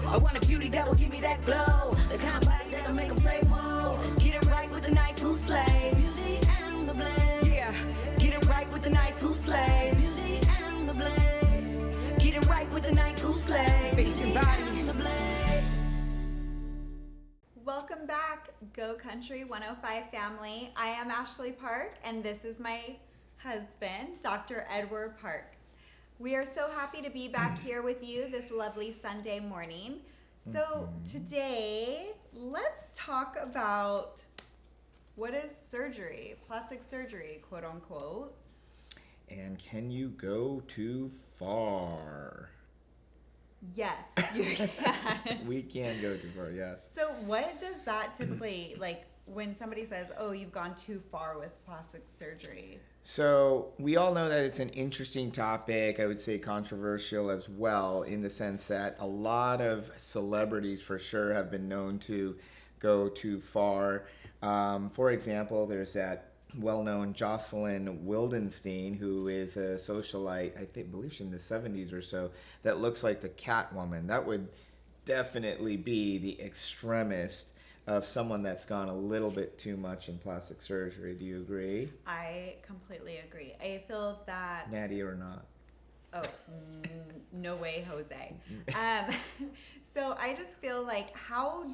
I want a beauty that will give me that glow. The kind of body that'll make them say, whoa. Get it right with the night who slays. Beauty and the blade. Yeah. Get it right with the night who slays. Beauty and the blade. Get it right with the night who slays. Face and body. Welcome back, Go Country 105 family. I am Ashlee Park, and this is my husband, Dr. Edward Park. We are so happy to be back here with you this lovely Sunday morning. So today, let's talk about what is surgery, plastic surgery, quote unquote. And can you go too far? Yes, you can. We can go too far, yes. So what does that typically, like when somebody says, oh, you've gone too far with plastic surgery? So we all know that it's an interesting topic, I would say controversial as well, in the sense that a lot of celebrities for sure have been known to go too far. For example, there's that well-known Jocelyn Wildenstein, who is a socialite, believe she's in the 70s or so, that looks like the Catwoman. That would definitely be the extremist of someone that's gone a little bit too much in plastic surgery. Do you agree? I completely agree. I feel that... Natty or not? Oh, no way, Jose. So I just feel like how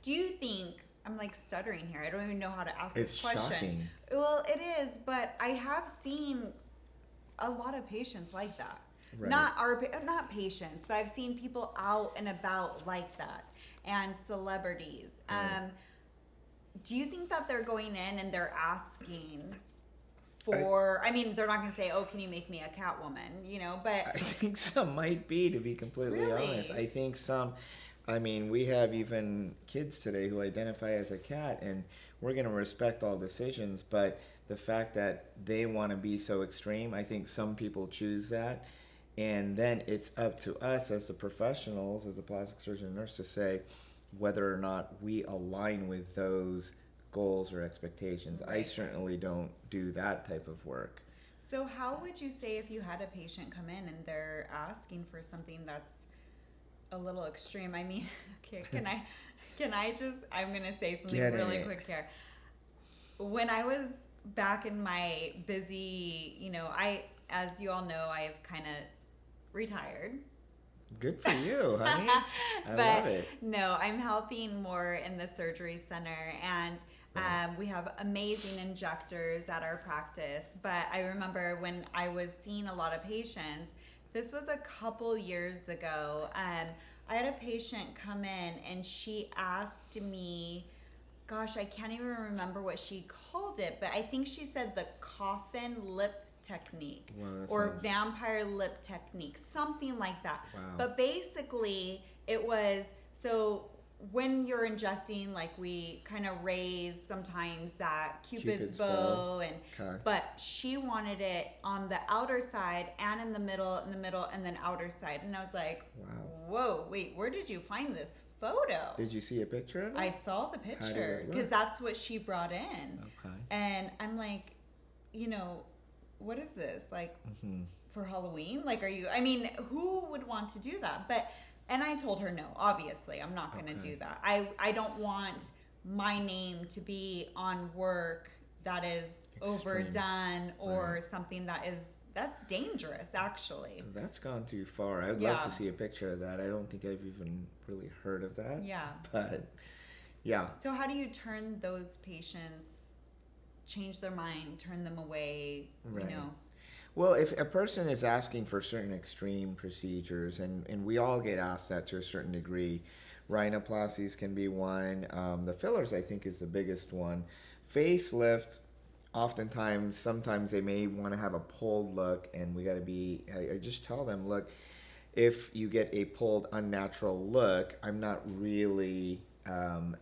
do you think... I'm like stuttering here. I don't even know how to ask this question. It's shocking. Well, it is, but I have seen a lot of patients like that. Right. Not patients, but I've seen people out and about like that, and celebrities. Right. Do you think that they're going in and they're asking for? I mean, they're not going to say, "Oh, can you make me a Catwoman?" You know, but I think some might be, to be completely honest. I think some. I mean, we have even kids today who identify as a cat, and we're going to respect all decisions, but the fact that they want to be so extreme, I think some people choose that, and then it's up to us as the professionals, as a plastic surgeon and nurse, to say whether or not we align with those goals or expectations. Right. I certainly don't do that type of work. So how would you say if you had a patient come in and they're asking for something that's a little extreme? I mean, okay, can I just, I'm going to say something really quick here. When I was back in my busy, as you all know, I have kind of retired. Good for you, honey. I love it. No, I'm helping more in the surgery center, and we have amazing injectors at our practice. But I remember when I was seeing a lot of patients, this was a couple years ago. I had a patient come in and she asked me, gosh, I can't even remember what she called it, but I think she said the coffin lip technique or vampire lip technique, something like that. Wow. But basically it was, so when you're injecting, like we kind of raise sometimes that Cupid's bow, and but she wanted it on the outer side and in the middle, and then outer side. And I was like, wow. Whoa, wait, where did you find this photo? Did you see a picture of it? I saw the picture because that's what she brought in. Okay. And I'm like, what is this? Like for Halloween? Like, who would want to do that? And I told her, no, obviously, I'm not going to do that. I don't want my name to be on work that is overdone or something that's dangerous, actually. That's gone too far. I'd love to see a picture of that. I don't think I've even really heard of that. Yeah. But, yeah. So how do you turn those patients, change their mind, turn them away, Well, if a person is asking for certain extreme procedures, and we all get asked that to a certain degree, rhinoplasties can be one. The fillers, I think, is the biggest one. Facelift, oftentimes, sometimes they may want to have a pulled look, and we got to be, I just tell them, look, if you get a pulled, unnatural look, I'm not really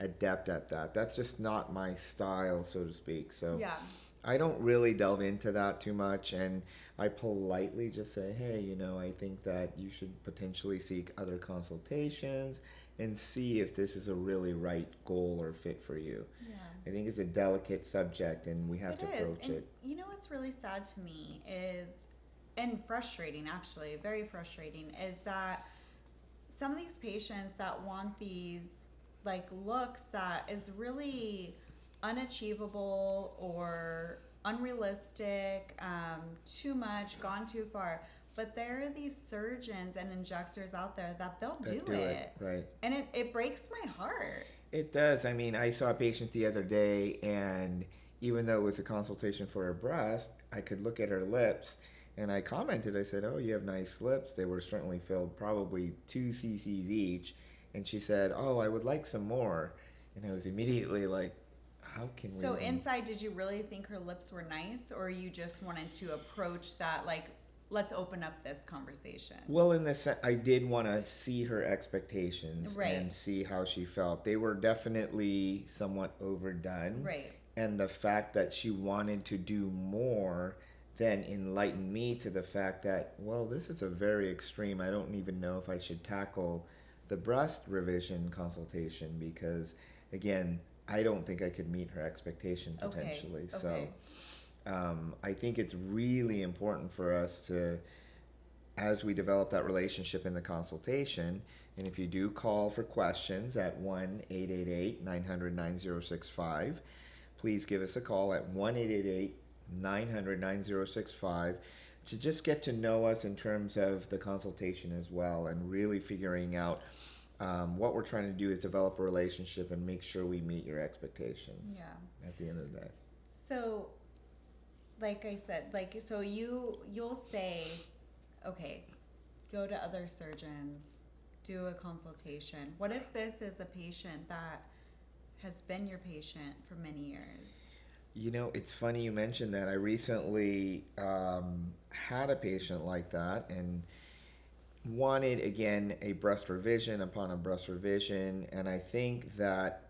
adept at that. That's just not my style, so to speak. So yeah. I don't really delve into that too much, and I politely just say, hey, I think that you should potentially seek other consultations and see if this is a really right goal or fit for you. Yeah. I think it's a delicate subject, and we have to approach it. You know what's really sad to me is, and frustrating actually, very frustrating, is that some of these patients that want these like looks that is really unachievable or unrealistic, too much, gone too far. But there are these surgeons and injectors out there that they'll do it. Right. And it breaks my heart. It does. I mean, I saw a patient the other day, and even though it was a consultation for her breast, I could look at her lips, and I commented. I said, "Oh, you have nice lips." They were certainly filled, probably 2 cc's each. And she said, "Oh, I would like some more." And I was immediately like, "How can we?" So inside, did you really think her lips were nice, or you just wanted to approach that like, let's open up this conversation? Well, in the sense, I did want to see her expectations Right. and see how she felt. They were definitely somewhat overdone. Right. And the fact that she wanted to do more then enlightened me to the fact that, well, this is a very extreme. I don't even know if I should tackle the breast revision consultation because, again, I don't think I could meet her expectation potentially. Okay. So I think it's really important for us to, as we develop that relationship in the consultation, and if you do call for questions at 1-888-900-9065, please give us a call at 1-888-900-9065 to just get to know us in terms of the consultation as well, and really figuring out what we're trying to do is develop a relationship and make sure we meet your expectations. Yeah. At the end of the day. So, like I said, so you'll say, okay, go to other surgeons, do a consultation. What if this is a patient that has been your patient for many years? You know, it's funny you mentioned that. I recently had a patient like that and wanted, again, a breast revision upon a breast revision. And I think that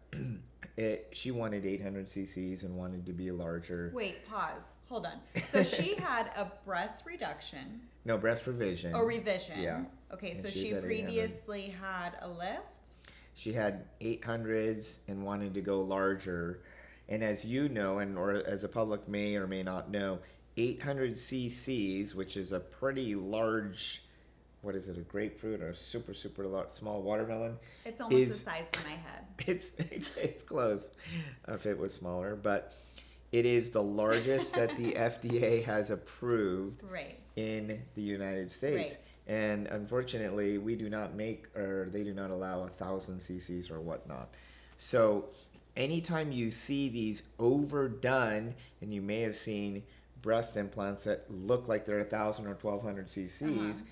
she wanted 800 cc's and wanted to be larger. Wait, pause. Hold on. So she had a breast reduction. No, breast revision. Oh, revision. Yeah. Okay, And so she's she at 800. previously had a lift. She had 800s and wanted to go larger. And as you know, or as the public may or may not know, 800 cc's, which is a pretty large, what is it, a grapefruit or a super small watermelon? It's almost the size of my head. It's close if it was smaller, but it is the largest that the FDA has approved Right. in the United States. Right. And unfortunately, we do not make, or they do not allow 1,000 cc's or whatnot. So anytime you see these overdone, and you may have seen breast implants that look like they're 1,000 or 1,200 cc's,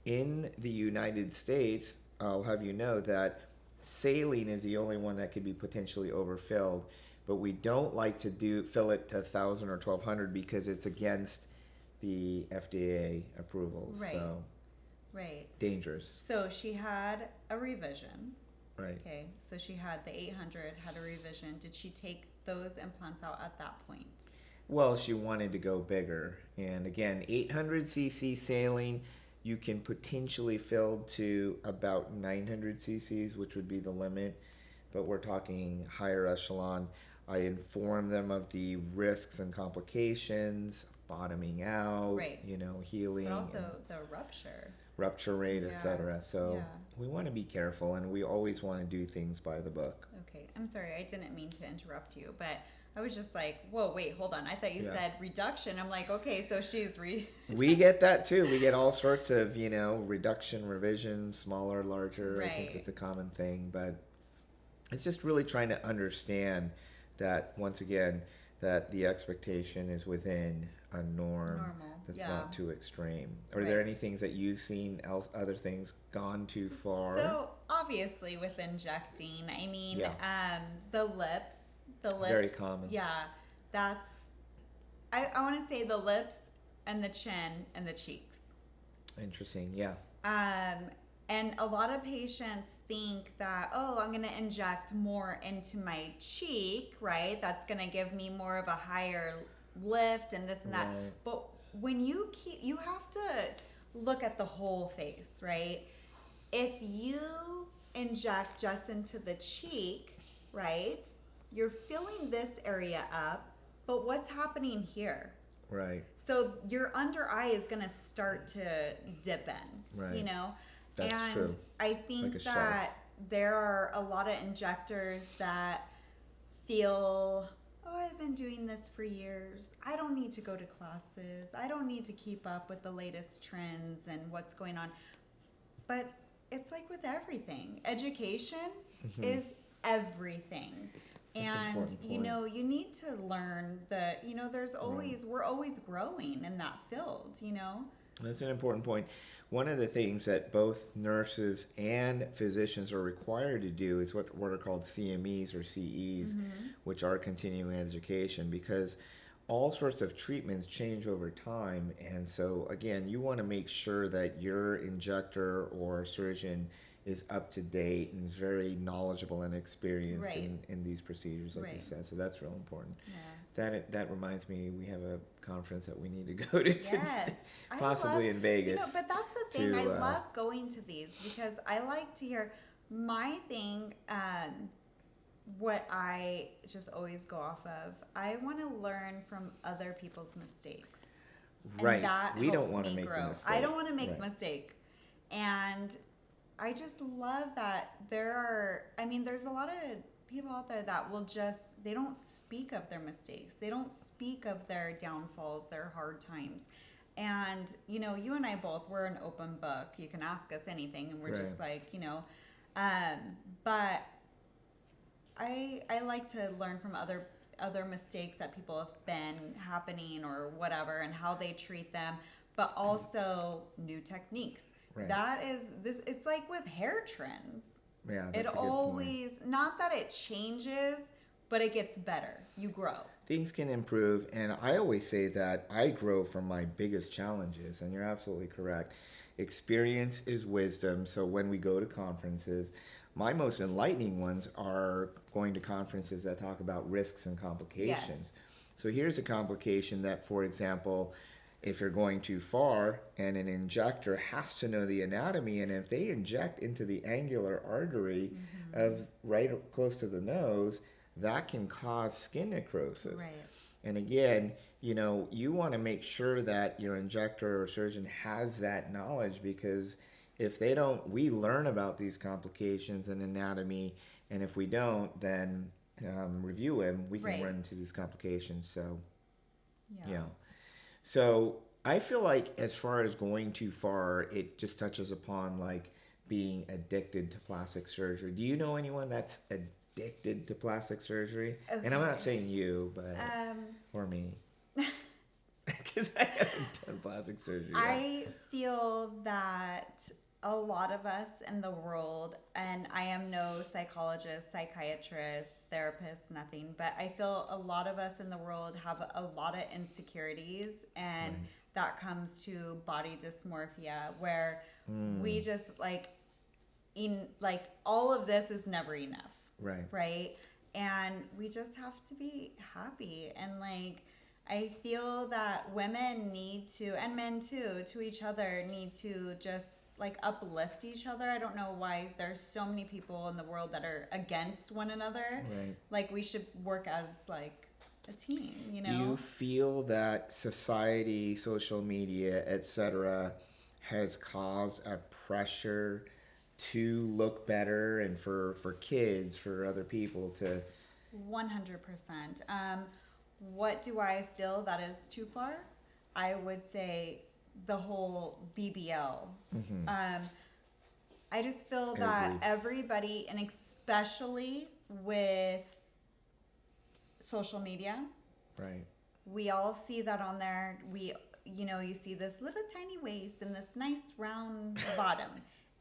in the United States, I'll have you know that saline is the only one that could be potentially overfilled. But we don't like to fill it to 1,000 or 1,200 because it's against the FDA approvals. Right. So Right. dangerous. So she had a revision. Right. Okay. So she had the 800, had a revision. Did she take those implants out at that point? Well, she wanted to go bigger. And again, 800 cc saline, you can potentially fill to about 900 cc's, which would be the limit. But we're talking higher echelon. I inform them of the risks and complications, bottoming out, Right. healing. But also the rupture. Rupture rate, Yeah. etc. So Yeah. we want to be careful, and we always want to do things by the book. Okay. I'm sorry. I didn't mean to interrupt you, but I was just like, whoa, wait, hold on. I thought you Yeah. said reduction. I'm like, okay, so she's We get that too. We get all sorts of, reduction, revision, smaller, larger. I think Right. it's a common thing, but it's just really trying to understand that, once again, that the expectation is within a norm. Normal, That's yeah. not too extreme. Are there Right. any things that you've seen, other things gone too far? So obviously with injecting, I mean, Yeah. the lips. Very common. Yeah, that's. I want to say the lips and the chin and the cheeks. Interesting, yeah. And a lot of patients think that, oh, I'm going to inject more into my cheek, right? That's going to give me more of a higher lift and this and that. Right. But when you have to look at the whole face, right? If you inject just into the cheek, right, you're filling this area up, but what's happening here? Right. So your under eye is going to start to dip in, Right. That's and true. I think Like a shelf. that there are a lot of injectors that feel, oh, I've been doing this for years. I don't need to go to classes. I don't need to keep up with the latest trends and what's going on. But it's like with everything. Education is everything. That's an And important you point. know, you need to learn that, you know, there's always we're always growing in that field, you know? That's an important point. One of the things that both nurses and physicians are required to do is what are called CMEs or CEs, which are continuing education, because all sorts of treatments change over time. And so, again, you want to make sure that your injector or surgeon is up to date and is very knowledgeable and experienced Right. in these procedures, like you Right. said. So that's real important. Yeah. That reminds me, we have a conference that we need to go to. Yes. I Possibly love- in Vegas. You know, but that's the thing. to, I love going to these because I like to hear my thing. What I just always go off of. I want to learn from other people's mistakes. And Right. that We don't helps wanna me make a grow. mistake. I don't want to make Right. a mistake. And I just love that there's a lot of people out there that will they don't speak of their mistakes. They don't speak of their downfalls, their hard times. And, you know, you and I both, we're an open book. You can ask us anything and we're just like, you know, but I like to learn from other mistakes that people have been happening or whatever and how they treat them, but also new techniques. Right. That is this. It's like with hair trends. Yeah, that's It a good point. always, not that it changes, but it gets better. You grow. Things can improve, and I always say that I grow from my biggest challenges, and you're absolutely correct. Experience is wisdom, so when we go to conferences, my most enlightening ones are going to conferences that talk about risks and complications. Yes. So here's a complication that, for example, if you're going too far and an injector has to know the anatomy, and if they inject into the angular artery of right close to the nose, that can cause skin necrosis. Right. And again, you know, you want to make sure that your injector or surgeon has that knowledge, because if they don't, we learn about these complications and anatomy, and if we don't, then review them, we can Right. run into these complications. So, Yeah. yeah. So I feel like as far as going too far, it just touches upon like being addicted to plastic surgery. Do you know anyone that's addicted to plastic surgery? And I'm not Okay. saying you, but or me, because I haven't done plastic surgery yet. I feel that a lot of us in the world, and I am no psychologist, psychiatrist, therapist, nothing, but I feel a lot of us in the world have a lot of insecurities, and Right. that comes to body dysmorphia, where we just all of this is never enough. Right. Right? And we just have to be happy. And I feel that women need to, and men too, to each other, need to just uplift each other. I don't know why there's so many people in the world that are against one another. Right. We should work as a team, you know? Do you feel that society, social media, etc., has caused a pressure to look better, and for kids, for other people to 100%. What do I feel that is too far? I would say the whole BBL. I just feel that Agreed. everybody, and especially with social media, right. we all see that on there. You see this little tiny waist and this nice round bottom.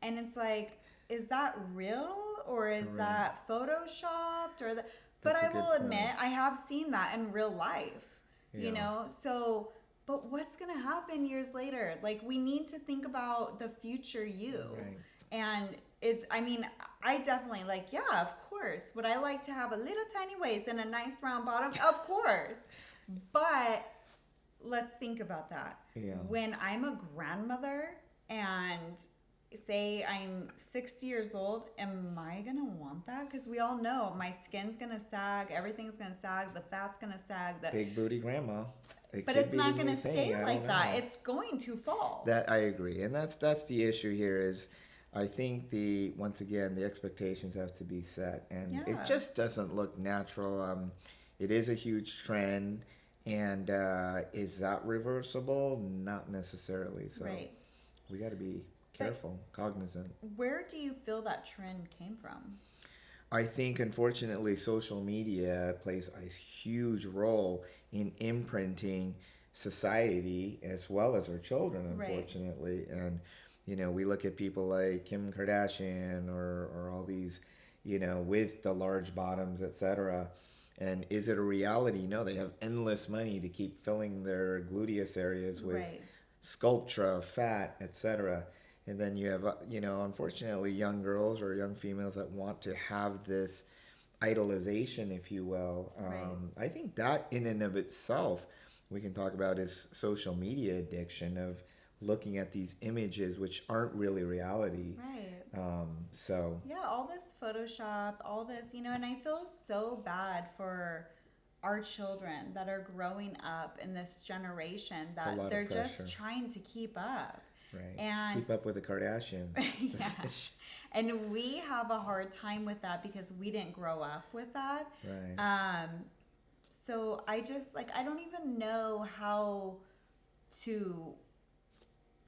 And it's like, is that real or is Right. that photoshopped or that? But That's a I will good admit, point. I have seen that in real life, Yeah. you know? So, but what's going to happen years later? We need to think about the future you. Right. And I definitely yeah, of course. Would I like to have a little tiny waist and a nice round bottom? Of course. But let's think about that. Yeah. When I'm a grandmother and say I'm 60 years old, am I going to want that? Because we all know my skin's going to sag, everything's going to sag, the fat's going to sag. Big booty grandma. It But could it's be not the going new to thing. stay I like don't that. know. It's going to fall. That I agree, and that's the issue here is I think once again the expectations have to be set, and it Yeah. just doesn't look natural. It is a huge trend, and is that reversible? Not necessarily. So Right. we got to be But careful, cognizant. where do you feel that trend came from? I think, unfortunately, social media plays a huge role in imprinting society as well as our children, Right. unfortunately. And, we look at people like Kim Kardashian or all these, with the large bottoms, etc. And is it a reality? No, they have endless money to keep filling their gluteus areas with Right. sculptra, fat, etc. And then you have, unfortunately, young girls or young females that want to have this idolization, if you will. Right. I think that in and of itself, we can talk about is social media addiction of looking at these images which aren't really reality. Right. So Yeah, all this Photoshop, all this, and I feel so bad for our children that are growing up in this generation it's a lot that of they're pressure, just trying to keep up. right? And Keep up with the Kardashians. yeah. And we have a hard time with that because we didn't grow up with that. Right. So I just I don't even know how to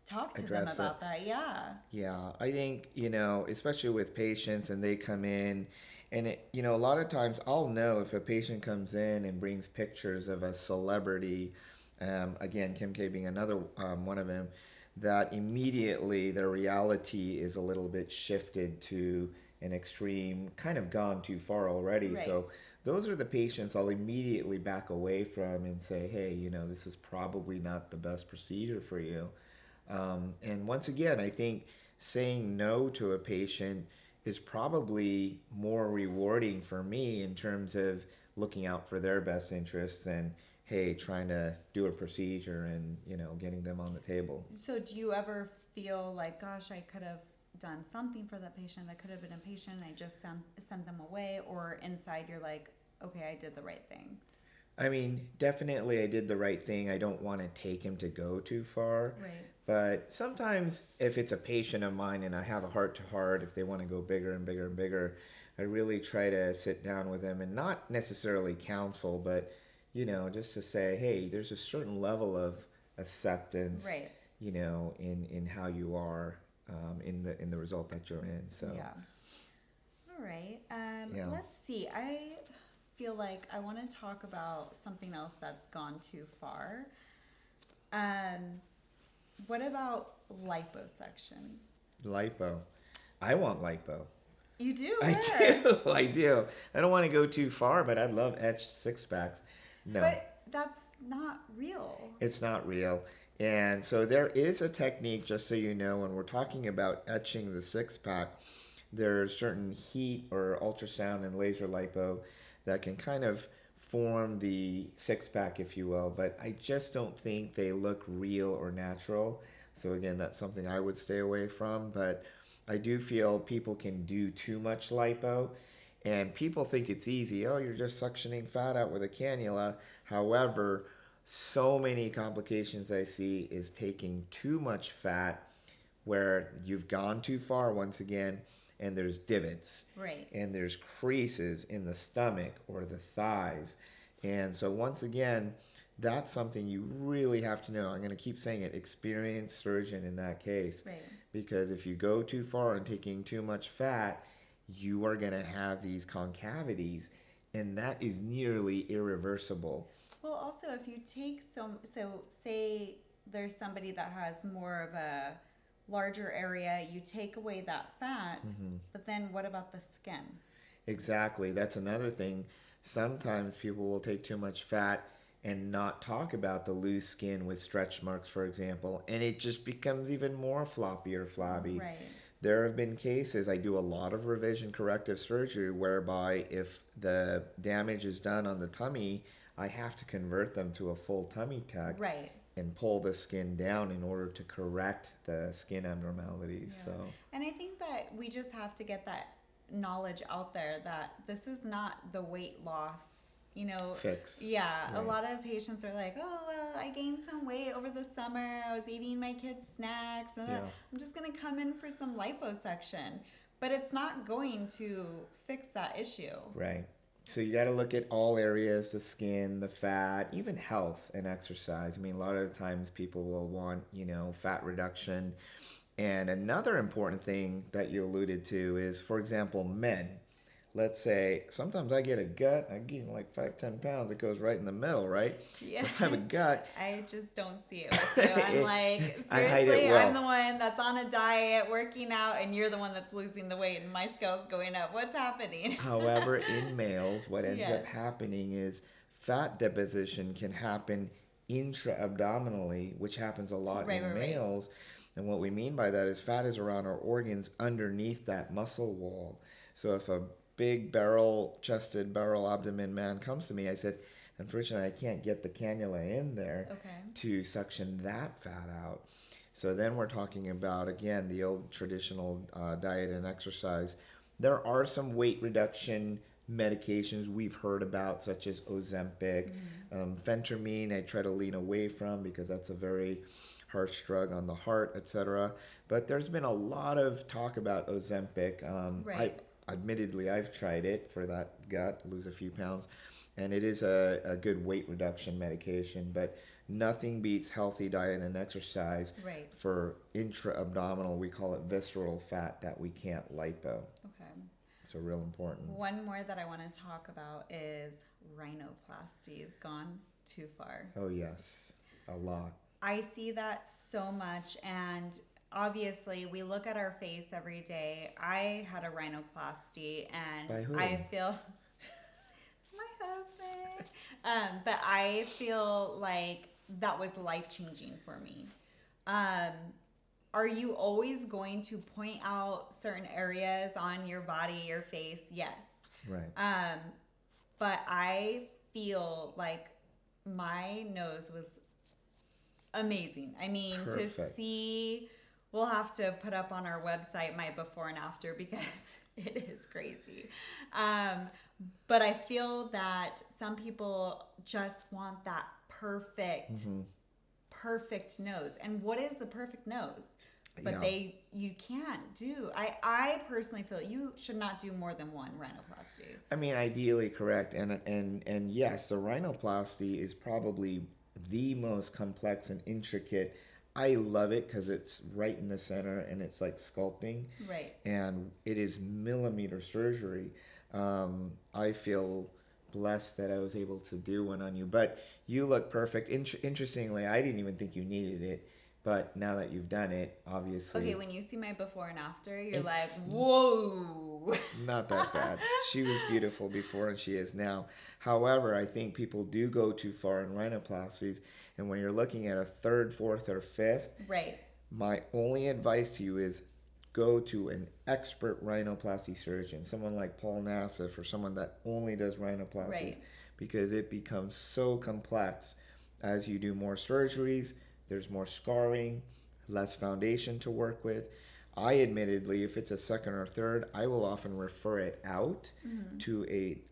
talk to them Address it. about that. Yeah. Yeah, I think, especially with patients and they come in, and a lot of times I'll know if a patient comes in and brings pictures of a celebrity, again, Kim K being another one of them, that immediately their reality is a little bit shifted to an extreme, kind of gone too far already. Right. So those are the patients I'll immediately back away from and say, hey, this is probably not the best procedure for you. And once again, I think saying no to a patient is probably more rewarding for me in terms of looking out for their best interests than, hey, trying to do a procedure and, getting them on the table. So do you ever feel like, gosh, I could have done something for that patient that could have been a patient, I just sent them away? Or inside you're like, okay, I did the right thing? I mean, definitely I did the right thing. I don't want to take him to go too far. Right. But sometimes if it's a patient of mine and I have a heart to heart, if they want to go bigger and bigger and bigger, I really try to sit down with them and not necessarily counsel, but, just to say, hey, there's a certain level of acceptance, Right. in how you are, in the result that you're in. So Yeah. All right. Yeah. Let's see. I feel like I want to talk about something else that's gone too far. What about liposuction? lipo. I want lipo. You do? I Where? do. I do. I don't want to go too far, but I'd love etched six packs. No, But that's not real. it's not real. And so there is a technique, just so you know, when we're talking about etching the six pack, there's certain heat or ultrasound and laser lipo that can kind of form the six pack, if you will. But I just don't think they look real or natural. So again, that's something I would stay away from. But I do feel people can do too much lipo, and people think it's easy. Oh, you're just suctioning fat out with a cannula. However, so many complications I see is taking too much fat where you've gone too far once again, and there's divots. Right. And there's creases in the stomach or the thighs. And so once again, that's something you really have to know. I'm going to keep saying it, experienced surgeon in that case. Right. Because if you go too far and taking too much fat, you are going to have these concavities, and that is nearly irreversible. Well, also, if you take so say there's somebody that has more of a larger area, you take away that fat, but then what about the skin? Exactly. That's another thing. Sometimes people will take too much fat and not talk about the loose skin with stretch marks, for example, and it just becomes even more floppy or flabby. Right. There have been cases, I do a lot of revision corrective surgery, whereby if the damage is done on the tummy, I have to convert them to a full tummy tuck Right. and pull the skin down in order to correct the skin abnormalities. Yeah. So And I think that we just have to get that knowledge out there that this is not the weight loss fix. Yeah, a Right. lot of patients are like, oh, well, I gained some weight over the summer. I was eating my kids' snacks. And Yeah. I'm just going to come in for some liposuction. But it's not going to fix that issue. Right. So you got to look at all areas, the skin, the fat, even health and exercise. I mean, a lot of the times people will want, fat reduction. And another important thing that you alluded to is, for example, men. Let's say sometimes I get a gut, I gain like 5-10 pounds. It goes right in the middle, right? Yeah. If I have a gut, I just don't see it with you. I'm like, I hide it seriously, well. I'm the one that's on a diet, working out, and you're the one that's losing the weight, and my scale's going up. What's happening? However, in males, what ends Yes. up happening is fat deposition can happen intra-abdominally, which happens a lot in Right. males. And what we mean by that is fat is around our organs underneath that muscle wall. So if a big barrel-chested, barrel-abdomen man comes to me, I said, unfortunately, I can't get the cannula in there to suction that fat out. So then we're talking about, again, the old traditional diet and exercise. There are some weight reduction medications we've heard about, such as Ozempic, phentermine. I try to lean away from because that's a very harsh drug on the heart, etc. But there's been a lot of talk about Ozempic. Right. Admittedly, I've tried it for that gut, lose a few pounds, and it is a good weight reduction medication, but nothing beats healthy diet and exercise Right. for intra-abdominal, we call it visceral fat that we can't lipo. Okay. So real important. One more that I want to talk about is rhinoplasty has gone too far. Oh yes, a lot. I see that so much, and obviously we look at our face every day. I had a rhinoplasty, and By who? I feel my husband, but I feel like that was life-changing for me. Are you always going to point out certain areas on your body, your face? Yes. Right. But I feel like my nose was amazing. I mean, to Perfect. see, we'll have to put up on our website my before and after because it is crazy. But I feel that some people just want that perfect nose. And what is the perfect nose? But Yeah. you can't do. I personally feel you should not do more than one rhinoplasty. I mean, ideally correct, and yes, the rhinoplasty is probably the most complex and intricate. I love it because it's right in the center and it's like sculpting, Right. and it is millimeter surgery. I feel blessed that I was able to do one on you, but you look perfect. Interestingly, I didn't even think you needed it. But now that you've done it, obviously. Okay, when you see my before and after, you're like, It's whoa. not that bad. She was beautiful before and she is now. However, I think people do go too far in rhinoplasties. And when you're looking at a third, fourth, or fifth, Right. my only advice to you is go to an expert rhinoplasty surgeon, someone like Paul Nassif or someone that only does rhinoplasties, Right. because it becomes so complex as you do more surgeries. There's more scarring, less foundation to work with. I admittedly, if it's a second or third, I will often refer it out to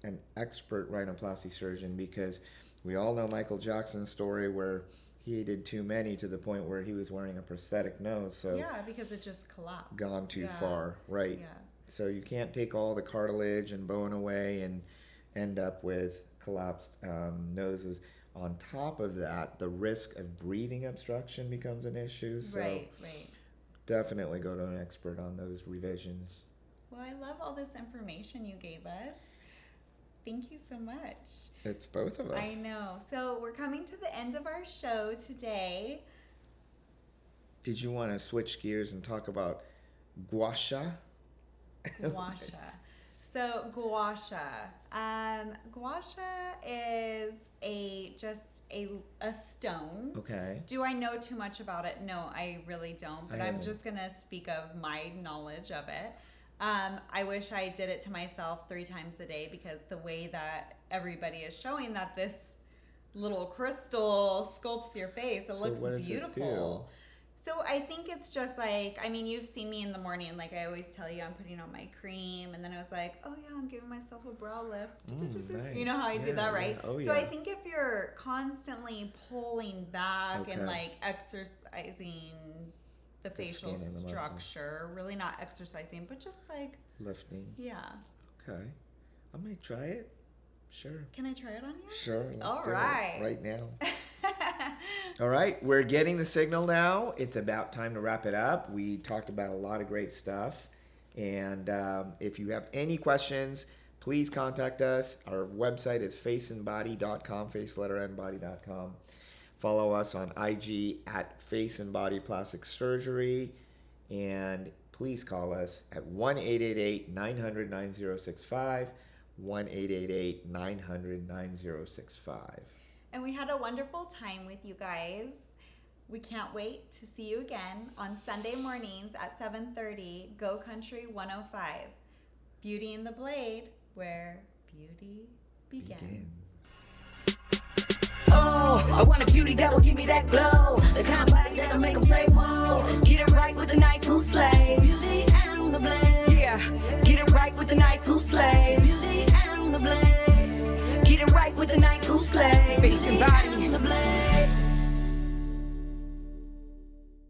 an expert rhinoplasty surgeon, because we all know Michael Jackson's story where he did too many to the point where he was wearing a prosthetic nose. So Yeah, because it just collapsed. gone too Yeah. far, right? Yeah. So you can't take all the cartilage and bone away and end up with collapsed noses. On top of that, the risk of breathing obstruction becomes an issue. So Right. definitely go to an expert on those revisions. Well, I love all this information you gave us. Thank you so much. It's both of us. I know. So we're coming to the end of our show today. Did you want to switch gears and talk about gua sha? Gua sha. So gua sha. Gua sha is just a stone. Okay. Do I know too much about it? No, I really don't. But I I'm haven't. just going to speak of my knowledge of it. I wish I did it to myself 3 times a day, because the way that everybody is showing that this little crystal sculpts your face, it So looks what does it beautiful. So I think it's just like, I mean, you've seen me in the morning. Like I always tell you, I'm putting on my cream, and then I was like, oh yeah, I'm giving myself a brow lift. Nice. You know how I do that, right? Yeah. Oh, so yeah. I think if you're constantly pulling back Okay. and like exercising the facial skin and the muscle. structure, really not exercising, but just like, Lifting. yeah. Okay. I'm going to try it. Sure. Can I try it on you? Sure. Let's All do right. it right now. All right. We're getting the signal now. It's about time to wrap it up. We talked about a lot of great stuff. And if you have any questions, please contact us. Our website is faceandbody.com, faceletterandbody.com. Follow us on IG at Face and Body Plastic Surgery. And please call us at 1-888-900-9065, 1-888-900-9065. And we had a wonderful time with you guys. We can't wait to see you again on Sunday mornings at 7:30, Go Country 105. Beauty in the Blade, where beauty begins. Oh, I want a beauty that will give me that glow. The kind of body that'll make them say, whoa. Get it right with the knife who slays. Beauty and the blade. Yeah, get it right with the knife who slays. Beauty and the blade. Get it right with the knife who slays. Face and body. The blade.